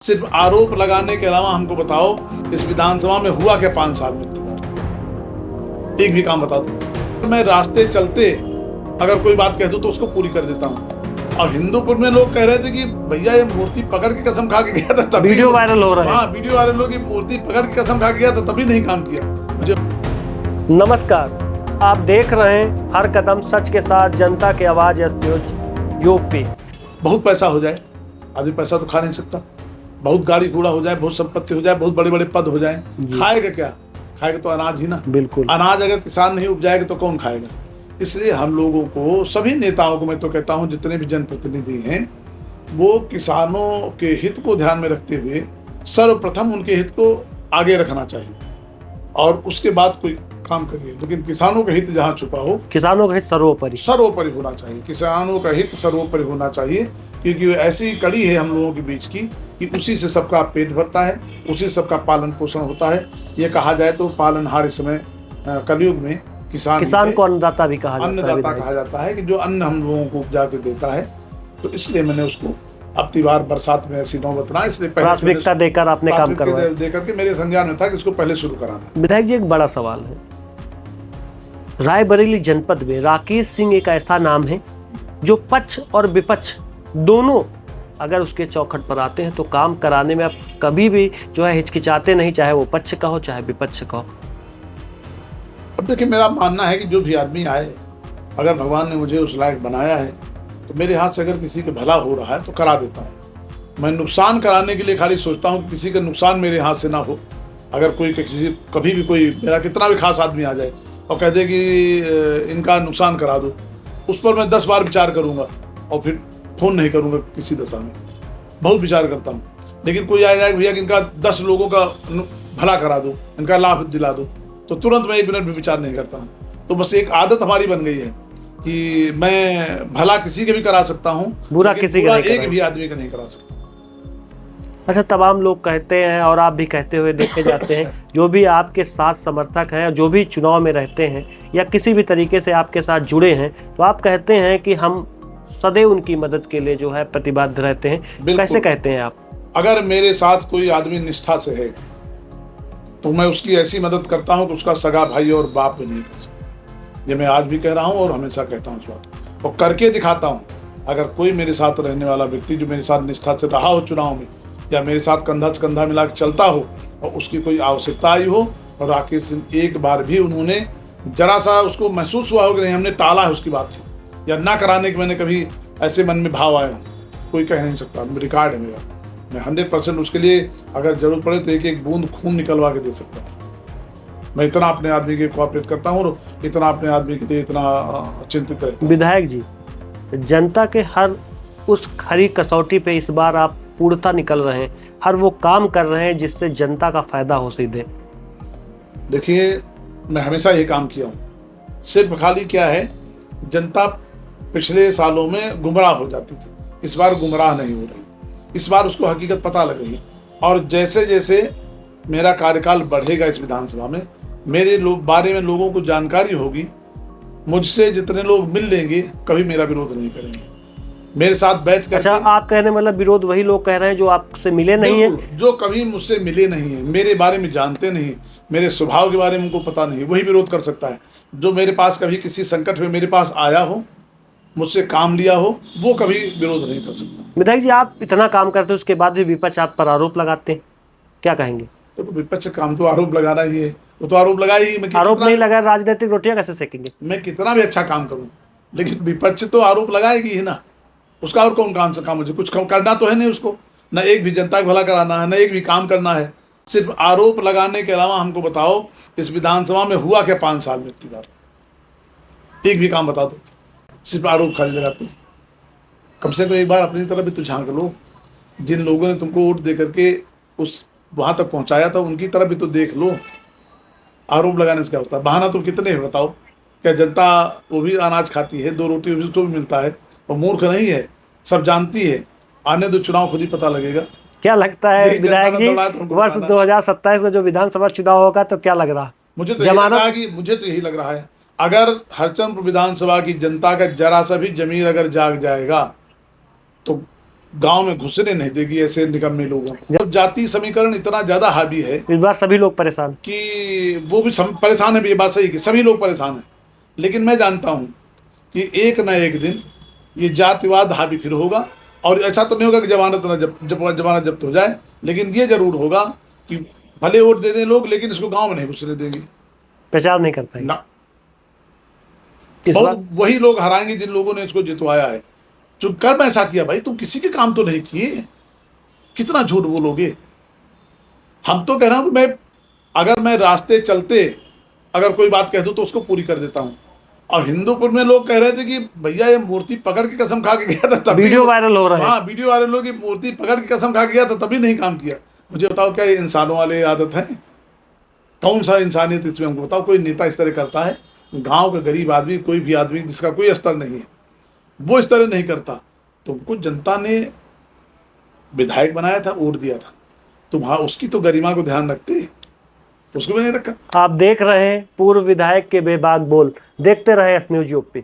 सिर्फ आरोप लगाने के अलावा हमको बताओ इस विधानसभा में हुआ क्या 5 साल में इतनी बार? एक भी काम बता दो। मैं रास्ते चलते अगर कोई बात कह दूं तो उसको पूरी कर देता हूं। और हिंदूपुर में लोग कह रहे थे कि भैया ये मूर्ति पकड़ के कसम खा के गया था, तभी वीडियो वायरल हो रहा है। हाँ, वीडियो वायरल हो कि मूर्ति पकड़ के कसम खा के गया था, तभी नहीं काम किया। मुझे नमस्कार, आप देख रहे हैं हर कदम सच के साथ जनता की आवाज यूपी। बहुत पैसा हो जाए, आदमी पैसा तो खा नहीं सकता। बहुत गाड़ी घोड़ा हो जाए, बहुत संपत्ति हो जाए, बहुत बड़े बड़े पद हो जाए, खाएगा क्या? खाएगा तो अनाज ही ना। बिल्कुल। अनाज अगर किसान नहीं उपजाएगा तो कौन खाएगा? इसलिए हम लोगों को, सभी नेताओं को मैं तो कहता हूं, जितने भी जनप्रतिनिधि हैं, वो किसानों के हित को ध्यान में रखते हुए सर्वप्रथम उनके हित को आगे रखना चाहिए और उसके बाद कोई काम करिए। लेकिन किसानों का हित जहाँ छुपा हो, किसानों का हित सर्वोपरि होना चाहिए। किसानों का हित सर्वोपरि होना चाहिए, क्योंकि ऐसी कड़ी है हम लोगों के बीच की कि उसी से सबका पेट भरता है, उसी से सबका पालन पोषण होता है। ये कहा जाए तो पालनहार इस समय कलयुग में किसान को अन्नदाता भी कहा जाता है कि जो अन्न हम लोगों को उपजा के देता है। तो इसलिए मैंने उसको अब की बार बरसात में ऐसी नौबत ना, इसलिए प्राथमिकता देकर आपने काम करवाया। देकर के मेरे संज्ञान में था कि इसको पहले शुरू कराना। विधायक जी, एक बड़ा सवाल है। रायबरेली जनपद में राकेश सिंह एक ऐसा नाम है जो पक्ष और विपक्ष दोनों अगर उसके चौखट पर आते हैं तो काम कराने में आप कभी भी जो है हिचकिचाते नहीं, चाहे वो पक्ष का हो चाहे विपक्ष का हो। अब देखिए, मेरा मानना है कि जो भी आदमी आए, अगर भगवान ने मुझे उस लायक बनाया है तो मेरे हाथ से अगर किसी का भला हो रहा है तो करा देता हूँ। मैं नुकसान कराने के लिए खाली सोचता हूँ कि किसी का नुकसान मेरे हाथ से ना हो। अगर कोई कभी भी कोई मेरा कितना भी खास आदमी आ जाए और कह दे कि इनका नुकसान करा दो, उस पर मैं 10 बार विचार करूँगा और फिर फोन नहीं करूँगा किसी दशा में। बहुत विचार करता हूँ। लेकिन कोई आ जाए भैया कि इनका 10 लोगों का भला करा दो, इनका लाभ दिला दो, तो तुरंत मैं 1 मिनट भी विचार नहीं करता हूँ। तो बस एक आदत हमारी बन गई है कि मैं भला किसी के भी करा सकता हूँ, बुरा किसी का एक भी आदमी का नहीं करा सकता। अच्छा, तमाम लोग कहते हैं और आप भी कहते हुए देखे जाते हैं, जो भी आपके साथ समर्थक हैं, जो भी चुनाव में रहते हैं या किसी भी तरीके से आपके साथ जुड़े हैं, तो आप कहते हैं कि हम सदैव उनकी मदद के लिए जो है प्रतिबद्ध रहते हैं। कैसे कहते हैं आप? अगर मेरे साथ कोई आदमी निष्ठा से है तो मैं उसकी ऐसी मदद करता हूं कि उसका सगा भाई और बाप भी नहीं कर सकता। ये मैं आज भी कह रहा हूं और हमेशा कहता हूं इस बात, और करके दिखाता हूं। अगर कोई मेरे साथ रहने वाला व्यक्ति जो मेरे साथ निष्ठा से रहा हो चुनाव में, या मेरे साथ कंधा से कंधा मिला के चलता हो और उसकी कोई आवश्यकता आई हो, और राकेश सिंह एक बार भी उन्होंने जरा सा उसको महसूस हुआ हो कि नहीं हमने टाला है उसकी बात को, या ना कराने के मैंने कभी ऐसे मन में भाव आया हूँ, कोई कह नहीं सकता। रिकॉर्ड है मेरा। मैं 100% उसके लिए अगर जरूरत पड़े तो एक बूंद खून निकलवा के दे सकता हूँ। मैं इतना अपने आदमी के कोऑपरेट करता हूँ और इतना अपने आदमी के लिए इतना चिंतित रहता हूँ। विधायक जी, जनता के हर उस खरी कसौटी पे इस बार आप पूर्णता निकल रहे हैं, हर वो काम कर रहे हैं जिससे जनता का फायदा हो सीधे। देखिए, मैं हमेशा ये काम किया हूँ। सिर्फ खाली क्या है, जनता पिछले सालों में गुमराह हो जाती थी, इस बार गुमराह नहीं हो रही। इस बार उसको हकीकत पता लग रही है, और जैसे जैसे मेरा कार्यकाल बढ़ेगा इस विधानसभा में, मेरे बारे में लोगों को जानकारी होगी, मुझसे जितने लोग मिल लेंगे कभी मेरा विरोध नहीं करेंगे, मेरे साथ बैठ कर। अच्छा, आप कहने मतलब विरोध वही लोग कह रहे हैं जो आपसे मिले नहीं है, जो कभी मुझसे मिले नहीं है, मेरे बारे में जानते नहीं, मेरे स्वभाव के बारे में उनको पता नहीं, वही विरोध कर सकता है। जो मेरे पास कभी किसी संकट में मेरे पास आया हो, मुझसे काम लिया हो, वो कभी विरोध नहीं कर सकता। विधायक जी, आप इतना काम करते हैं उसके बाद भी विपक्ष आप पर आरोप लगाते हैं, क्या कहेंगे? तो विपक्ष काम तो आरोप लगाना ही है, वो तो आरोप लगाए ही। मैं आरोप नहीं लगा, राजनीतिक रोटियां कैसे सेकेंगे? मैं कितना भी अच्छा काम करूं, लेकिन विपक्ष तो आरोप लगाएगी ही ना। उसका और कौन काम से काम, मुझे कुछ करना तो है नहीं उसको, न एक भी जनता का भला कराना है, न एक भी काम करना है। सिर्फ आरोप लगाने के अलावा हमको बताओ इस विधानसभा में हुआ क्या 5 साल में इतनी बार? एक भी काम बता दो। सिर्फ आरोप खाली लगाते हैं। कम से कम एक बार अपनी तरफ भी तो झांक लो। जिन लोगों ने तुमको वोट दे करके उस वहाँ तक पहुँचाया था, उनकी तरफ भी तो देख लो। आरोप लगाने से क्या होता है? बहाना तुम कितने हैं बताओ? क्या जनता वो भी अनाज खाती है, 2 रोटी उसको भी मिलता है, और मूर्ख नहीं है, सब जानती है। आने दो चुनाव, खुद ही पता लगेगा। क्या लगता है विधायक जी, वर्ष 2027 में जो विधानसभा चुनाव होगा तो क्या लग रहा है? मुझे तो यही लग रहा है, अगर हरचंदपुर विधानसभा की जनता का जरा सा भी जमीर अगर जाग जाएगा तो गांव में घुसने नहीं देगी ऐसे निकम्मे लोगों को। जब जाति समीकरण इतना ज्यादा हावी है इस बार सभी लोग परेशान। कि वो भी परेशान है, ये बात सही कि सभी लोग परेशान हैं, लेकिन मैं जानता हूं कि एक न एक दिन ये जातिवाद हावी फिर होगा। और ऐसा तो नहीं होगा कि जमानत न जमानत जब्त हो जाए, लेकिन ये जरूर होगा कि भले वोट दे दें लोग, लेकिन इसको गांव में नहीं घुसने देंगे, प्रचार नहीं कर पाएंगे ना। इस बार। बहुत वही लोग हराएंगे जिन लोगों ने इसको जितवाया है। जो कर्म ऐसा किया, भाई तुम किसी के काम तो नहीं किए, कितना झूठ बोलोगे। हम तो कह रहा हूं कि अगर मैं रास्ते चलते अगर कोई बात कह दूं तो उसको पूरी कर देता हूं। और हिंदूपुर में लोग कह रहे थे कि भैया ये मूर्ति पकड़ के कसम खा के गया था, तभी वीडियो वायरल हो रहा है। हाँ, वीडियो वायरल हो कि मूर्ति पकड़ के कसम खा के गया था, तभी नहीं काम किया। मुझे बताओ, क्या ये इंसानों वाले आदत है? कौन सा इंसानियत इसमें हमको बताओ। कोई नेता इस तरह करता है? गांव का गरीब आदमी, कोई भी आदमी जिसका कोई स्तर नहीं है, वो इस तरह नहीं करता। तुमको जनता ने विधायक बनाया था, वोट दिया था, तुम हाँ उसकी तो गरिमा को ध्यान रखते, उसको भी नहीं रखा। आप देख रहे हैं पूर्व विधायक के बेबाक बोल। देखते रहे एस न्यूज यूपी।